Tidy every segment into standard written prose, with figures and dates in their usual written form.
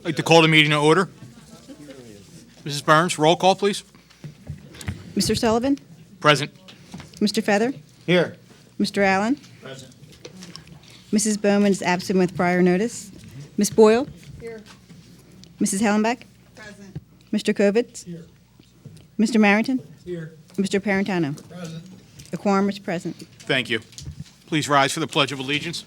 I'd like to call the meeting to order. Mrs. Burns, roll call, please. Mr. Sullivan? Present. Mr. Feather? Here. Mr. Allen? Present. Mrs. Bowman is absent with prior notice. Ms. Boyle? Here. Mrs. Hellenbach? Present. Mr. Kovitz? Here. Mr. Marrington? Here. Mr. Parentano? Present. The quorum is present. Thank you. Please rise for the Pledge of Allegiance.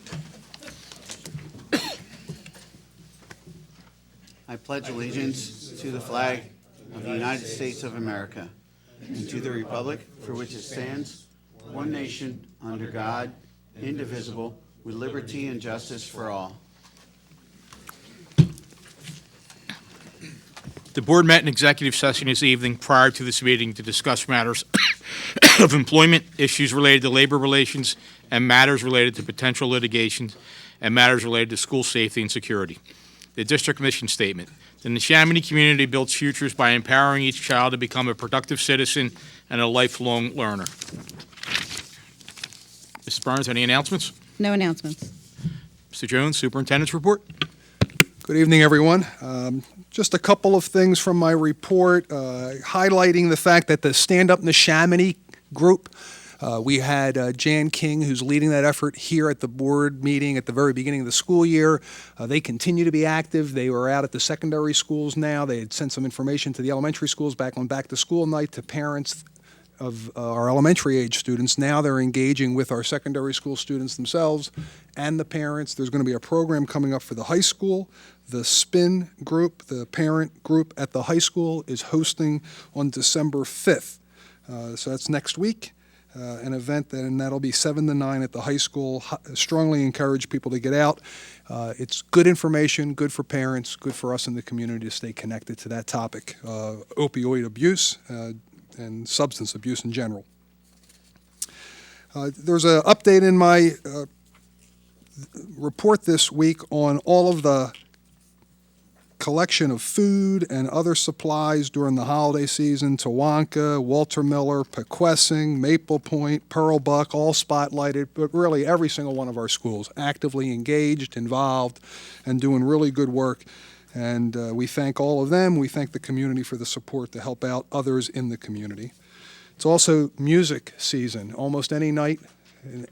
I pledge allegiance to the flag of the United States of America and to the republic for which it stands, one nation, under God, indivisible, with liberty and justice for all. The board met in executive session this evening prior to this meeting to discuss matters of employment, issues related to labor relations, and matters related to potential litigation, and matters related to school safety and security. The district mission statement: the Neshaminy community builds futures by empowering each child to become a productive citizen and a lifelong learner. Mrs. Burns, any announcements? No announcements. Mr. Jones, superintendent's report. Good evening, everyone. Just a couple of things from my report, highlighting the fact that the Stand Up Neshaminy group, we had Jan King, who's leading that effort here at the board meeting at the very beginning of the school year. They continue to be active. They were out at the secondary schools now. They had sent some information to the elementary schools back on back to school night to parents of our elementary age students. Now they're engaging with our secondary school students themselves and the parents. There's going to be a program coming up for the high school. The SPIN group, the parent group at the high school, is hosting on December 5th. So that's next week, an event, and that'll be 7 to 9 at the high school. Strongly encourage people to get out. It's good information, good for parents, good for us in the community to stay connected to that topic, opioid abuse and substance abuse in general. There's an update in my report this week on all of the collection of food and other supplies during the holiday season. Tawanka, Walter Miller, Pequessing, Maple Point, Pearl Buck, all spotlighted, but really every single one of our schools actively engaged, involved, and doing really good work. And we thank all of them. We thank the community for the support to help out others in the community. It's also music season. Almost any night,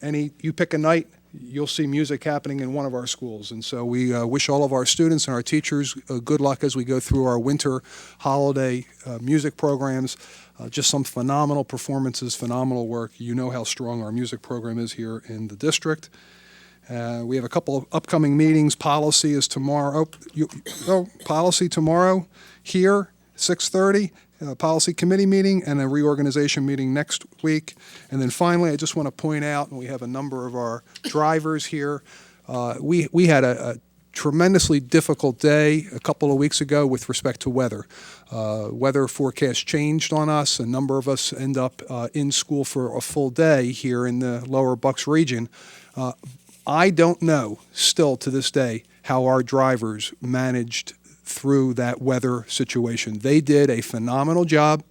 you pick a night, you'll see music happening in one of our schools. And so we wish all of our students and our teachers good luck as we go through our winter holiday music programs. Just some phenomenal performances, phenomenal work. You know how strong our music program is here in the district. We have a couple of upcoming meetings. Policy is tomorrow. Policy tomorrow here, 6:30. Policy committee meeting and a reorganization meeting next week. And then finally, I just want to point out, and we have a number of our drivers here, we had a tremendously difficult day a couple of weeks ago with respect to weather. Weather forecast changed on us. A number of us end up in school for a full day here in the lower Bucks region. I don't know still to this day how our drivers managed through that weather situation. They did a phenomenal job.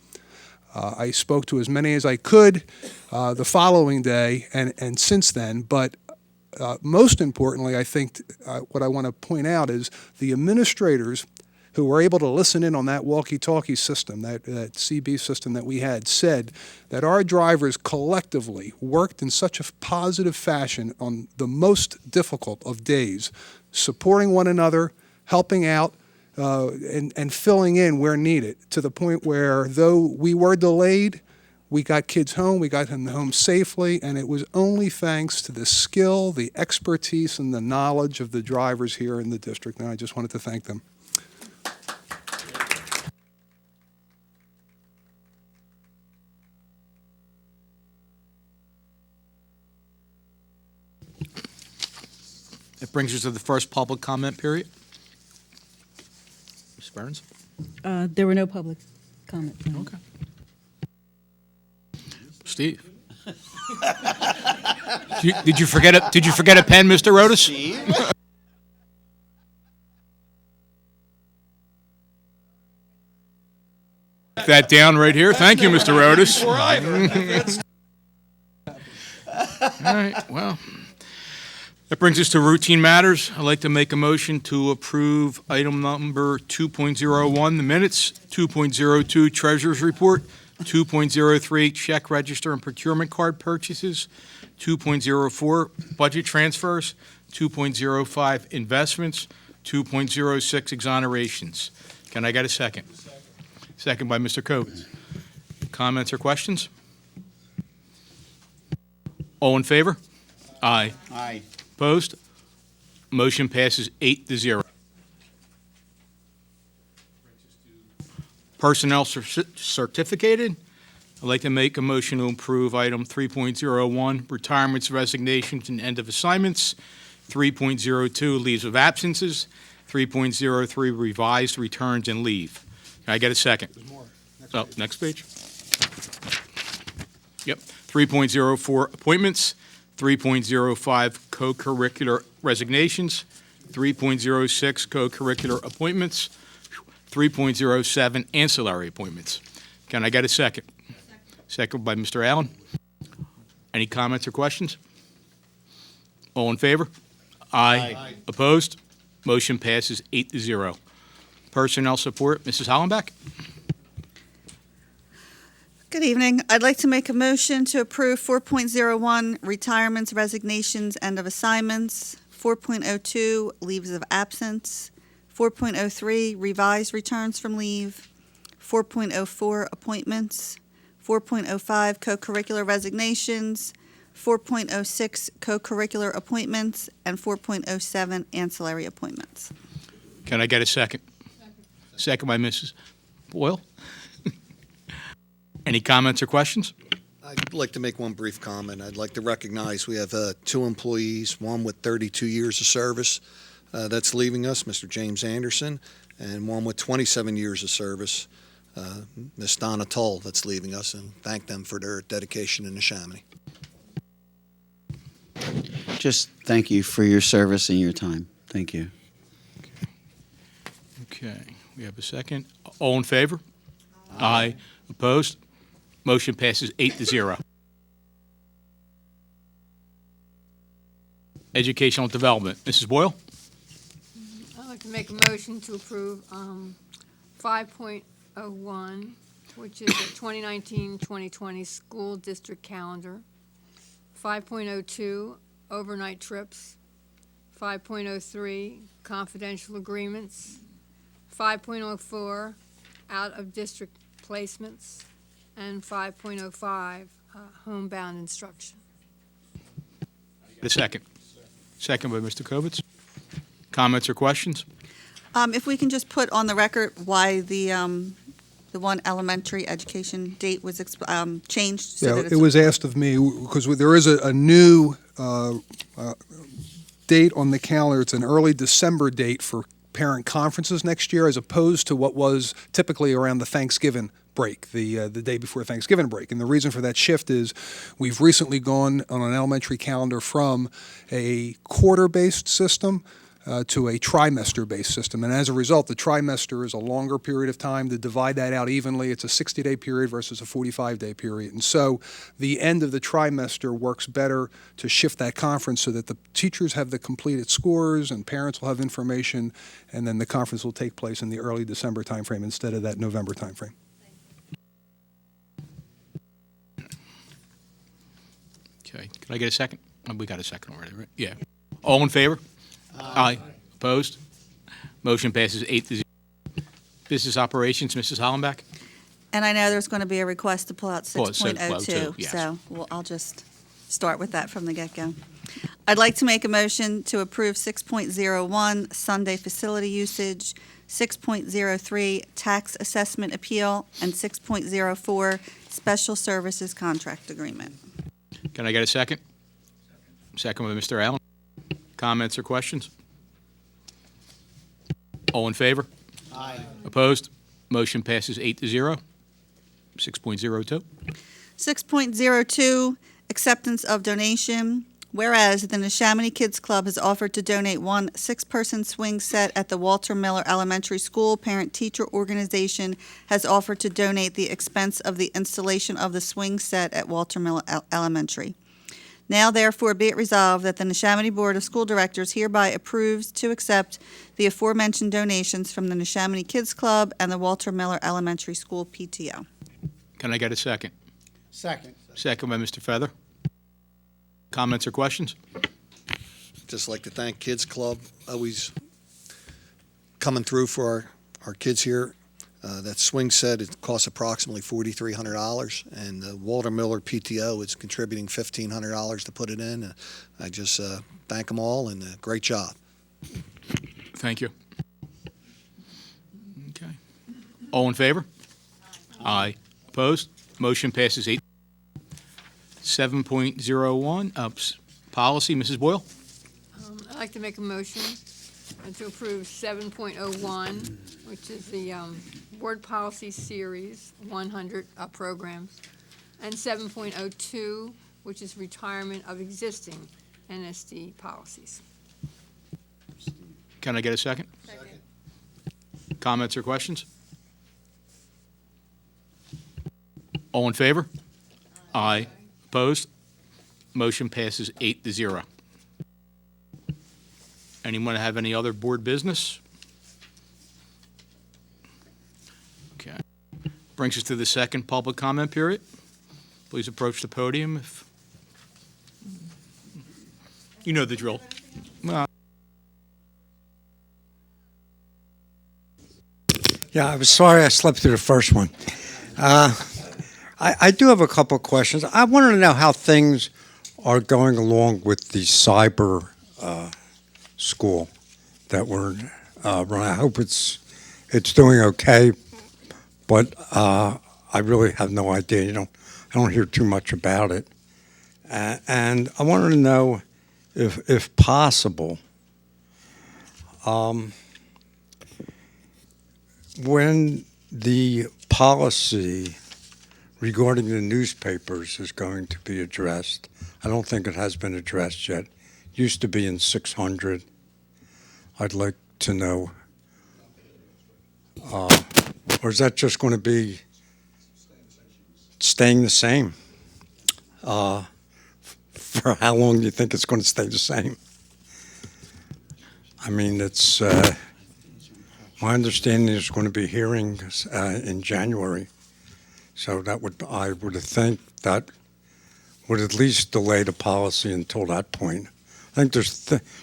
I spoke to as many as I could the following day and since then, but most importantly, I think what I want to point out is the administrators who were able to listen in on that walkie-talkie system, that CB system that we had, said that our drivers collectively worked in such a positive fashion on the most difficult of days, supporting one another, helping out, and filling in where needed, to the point where, though we were delayed, we got kids home, we got them home safely, and it was only thanks to the skill, the expertise, and the knowledge of the drivers here in the district, and I just wanted to thank them. That brings us to the first public comment period. Ms. Burns? There were no public comments. No. Okay. Steve? Did you forget a pen, Mr. Rodas? Steve? That down right here. Thank you, Mr. Rodas. All right, well. That brings us to routine matters. I'd like to make a motion to approve item number 2.01, the minutes, 2.02, treasurer's report, 2.03, check register and procurement card purchases, 2.04, budget transfers, 2.05, investments, 2.06, exonerations. Can I get a second? Second by Mr. Kovitz. Comments or questions? All in favor? Aye. Aye. Opposed? Motion passes 8-0. Personnel certificated. I'd like to make a motion to approve item 3.01, retirements, resignations, and end of assignments, 3.02, leaves of absences, 3.03, revised returns and leave. Can I get a second? There's more. Next page. Yep. 3.04, appointments, 3.05, co-curricular resignations, 3.06, co-curricular appointments, 3.07, ancillary appointments. Can I get a second? Second by Mr. Allen. Any comments or questions? All in favor? Aye. Opposed? Motion passes 8-0. Personnel support, Mrs. Hollenbeck? Good evening. I'd like to make a motion to approve 4.01 retirements, resignations, end of assignments, 4.02 leaves of absence, 4.03 revised returns from leave, 4.04 appointments, 4.05 co-curricular resignations, 4.06 co-curricular appointments, and 4.07 ancillary appointments. Can I get a second? Second by Mrs. Boyle. Any comments or questions? I'd like to make one brief comment. I'd like to recognize we have two employees, one with 32 years of service that's leaving us, Mr. James Anderson, and one with 27 years of service, Ms. Donna Toll, that's leaving us, and thank them for their dedication in Neshaminy. Just thank you for your service and your time. Thank you. Okay, we have a second. All in favor? Aye. Opposed? Motion passes 8-0. Educational Development, Mrs. Boyle? I'd like to make a motion to approve 5.01, which is the 2019-2020 school district calendar, 5.02, overnight trips, 5.03, confidential agreements, 5.04, out-of-district placements, and 5.05, homebound instruction. A second. Second by Mr. Kovitz. Comments or questions? If we can just put on the record why the one elementary education date was changed. So Yeah, that it it's- was asked of me, because there is a new date on the calendar. It's an early December date for parent conferences next year, as opposed to what was typically around the Thanksgiving break, the day before Thanksgiving break. And the reason for that shift is we've recently gone on an elementary calendar from a quarter-based system to a trimester-based system. And as a result, the trimester is a longer period of time. To divide that out evenly, it's a 60-day period versus a 45-day period. And so the end of the trimester works better to shift that conference so that the teachers have the completed scores and parents will have information, and then the conference will take place in the early December timeframe instead of that November timeframe. Okay, can I get a second? We got a second already, right? Yeah. All in favor? Aye. Opposed? Motion passes 8-0. Business operations, Mrs. Hollenbeck? And I know there's going to be a request to pull out Pull out 6.02, 6.02, yes. so I'll just start with that from the get-go. I'd like to make a motion to approve 6.01 Sunday facility usage, 6.03 tax assessment appeal, and 6.04 special services contract agreement. Can I get a second? Second by Mr. Allen. Comments or questions? All in favor? Aye. Opposed? Motion passes 8-0. 6.02. 6.02, acceptance of donation. Whereas the Neshaminy Kids Club has offered to donate one 6-person swing set at the Walter Miller Elementary School, parent-teacher organization has offered to donate the expense of the installation of the swing set at Walter Miller Elementary. Now therefore be it resolved that the Neshaminy Board of School Directors hereby approves to accept the aforementioned donations from the Neshaminy Kids Club and the Walter Miller Elementary School PTO. Can I get a second? Second. Second by Mr. Feather. Comments or questions? Just like to thank Kids Club, always coming through for our kids here. That swing set, it costs approximately $4,300, and the Walter Miller PTO is contributing $1,500 to put it in. I just thank them all, and great job. Thank you. Okay. All in favor? Aye. Opposed? Motion passes 8. 7.01, policy, Mrs. Boyle. I'd like to make a motion to approve 7.01, which is the Board Policy Series 100 programs, and 7.02, which is retirement of existing NSD policies. Can I get a second? Second. Comments or questions? All in favor? Aye. Opposed? Motion passes 8-0. Anyone have any other board business? Okay. Brings us to the second public comment period. Please approach the podium if you know the drill. Yeah, I was sorry I slept through the first one. I do have a couple of questions. I wanted to know how things are going along with the cyber school that we're running. I hope it's doing okay, but I really have no idea. I don't hear too much about it, and I wanted to know if possible. When the policy regarding the newspapers is going to be addressed, I don't think it has been addressed yet. Used to be in 600. I'd like to know, or is that just going to be staying the same? For how long do you think it's going to stay the same? I mean, it's my understanding is going to be hearings in January, so I would think that would at least delay the policy until that point. I think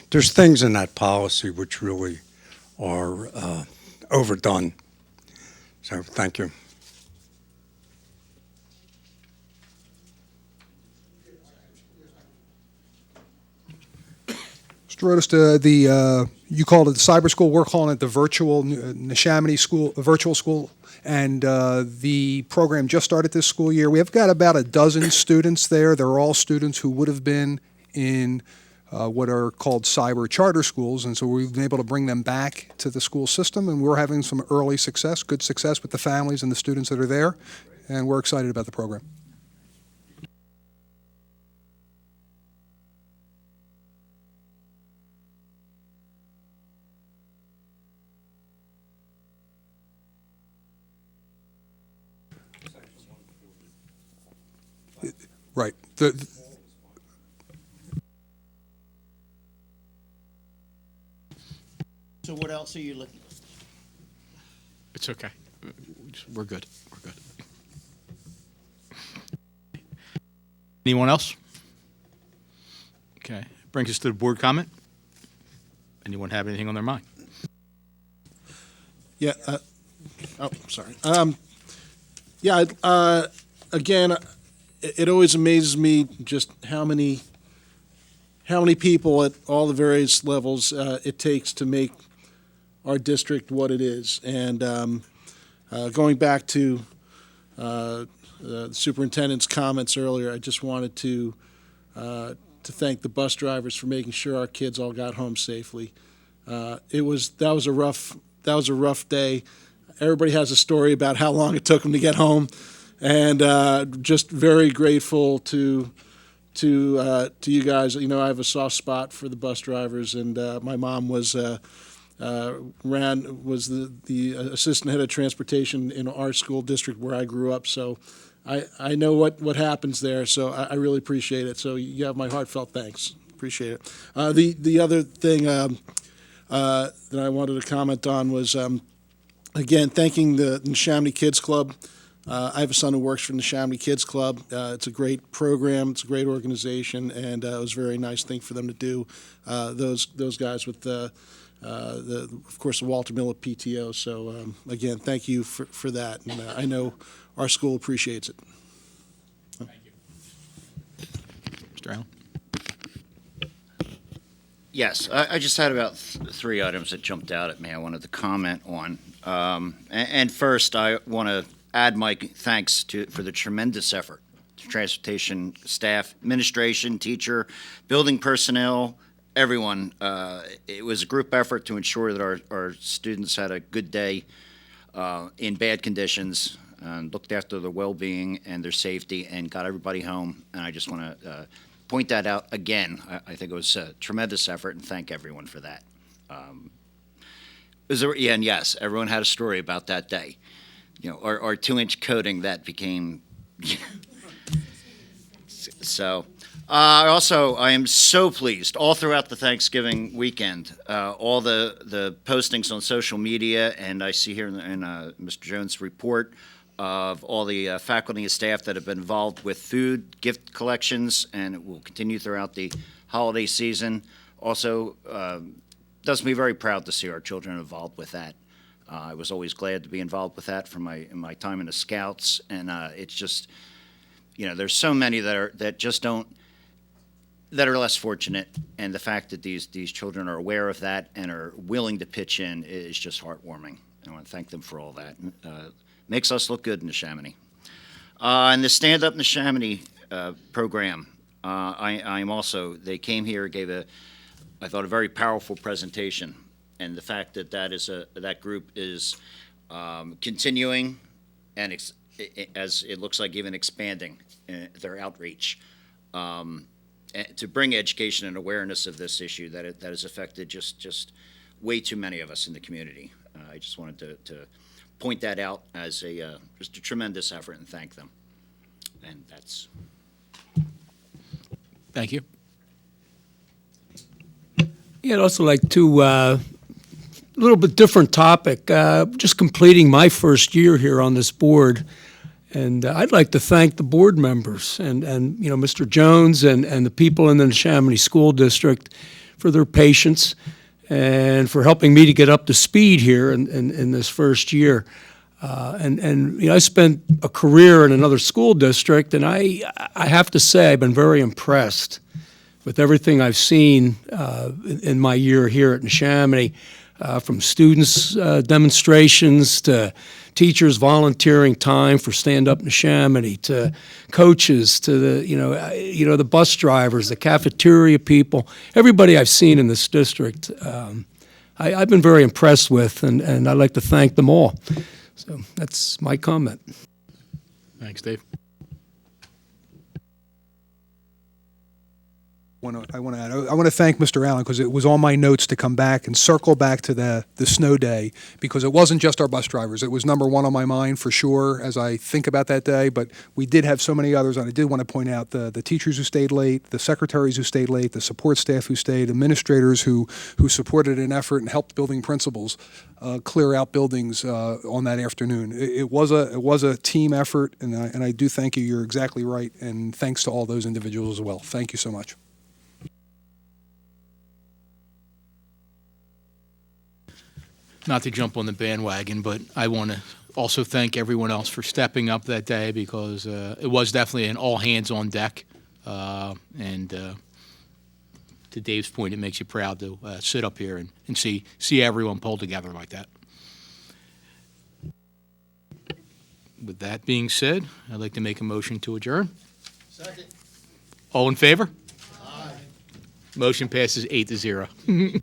there's things in that policy which really are overdone. So thank you. Mr. Rodas, you called it the cyber school. We're calling it the virtual Neshaminy school, virtual school, and the program just started this school year. We have got about a dozen students there. They're all students who would have been in what are called cyber charter schools, and so we've been able to bring them back to the school system, and we're having some early success, good success with the families and the students that are there, and we're excited about the program. Right. So what else are you looking? It's okay. We're good. We're good. Anyone else? Okay. Brings us to the board comment. Anyone have anything on their mind? Yeah. Sorry. Again, it always amazes me just how many people at all the various levels it takes to make our district what it is. And going back to the superintendent's comments earlier, I just wanted to thank the bus drivers for making sure our kids all got home safely. That was a rough day. Everybody has a story about how long it took them to get home, and just very grateful to you guys. You know, I have a soft spot for the bus drivers, and my mom was the assistant head of transportation in our school district where I grew up. So I know what happens there, so I really appreciate it. So you have my heartfelt thanks. Appreciate it. The other thing that I wanted to comment on was, again, thanking the Neshaminy Kids Club. I have a son who works for the Neshaminy Kids Club. It's a great program. It's a great organization, and it was a very nice thing for them to do. Those guys with of course, the Walter Miller PTO. So again, thank you for that, and I know our school appreciates it. Thank you. Mr. Allen? Yes, I just had about three items that jumped out at me I wanted to comment on. And first, I want to add my thanks for the tremendous effort to transportation staff, administration, teacher, building personnel, everyone. It was a group effort to ensure that our students had a good day in bad conditions, and looked after their well-being and their safety, and got everybody home. And I just want to point that out again. I think it was a tremendous effort, and thank everyone for that. And yes, everyone had a story about that day. You know, our 2-inch coating that became. So, I am so pleased all throughout the Thanksgiving weekend. All the postings on social media, and I see here in Mr. Jones' report of all the faculty and staff that have been involved with food, gift collections, and it will continue throughout the holiday season. Also, does me very proud to see our children involved with that. I was always glad to be involved with that from my time in the Scouts, and it's just, there's so many that are less fortunate, and the fact that these children are aware of that and are willing to pitch in is just heartwarming. I want to thank them for all that. Makes us look good in Neshaminy. And the Stand Up Neshaminy program, I'm also, they came here, gave I thought, a very powerful presentation, and the fact that that group is continuing and as it looks like even expanding their outreach to bring education and awareness of this issue that has affected just way too many of us in the community. I just wanted to point that out as just a tremendous effort and thank them. And that's. Thank you. Yeah, I'd also like to, a little bit different topic, just completing my first year here on this board. And I'd like to thank the board members and Mr. Jones and the people in the Neshaminy School District for their patience and for helping me to get up to speed here in this first year. I spent a career in another school district, and I have to say I've been very impressed with everything I've seen in my year here at Neshaminy, from students' demonstrations to teachers volunteering time for Stand Up Neshaminy, to coaches, to the bus drivers, the cafeteria people, everybody I've seen in this district. I've been very impressed with, and I'd like to thank them all. So that's my comment. Thanks, Dave. I want to thank Mr. Allen, because it was on my notes to come back and circle back to the snow day, because it wasn't just our bus drivers. It was number one on my mind for sure as I think about that day, but we did have so many others, and I did want to point out the teachers who stayed late, the secretaries who stayed late, the support staff who stayed, administrators who supported an effort and helped building principals clear out buildings on that afternoon. It was a team effort, and I do thank you. You're exactly right, and thanks to all those individuals as well. Thank you so much. Not to jump on the bandwagon, but I want to also thank everyone else for stepping up that day, because it was definitely an all hands on deck. And to Dave's point, it makes you proud to sit up here and see everyone pulled together like that. With that being said, I'd like to make a motion to adjourn. Second. All in favor? Aye. Motion passes 8-0.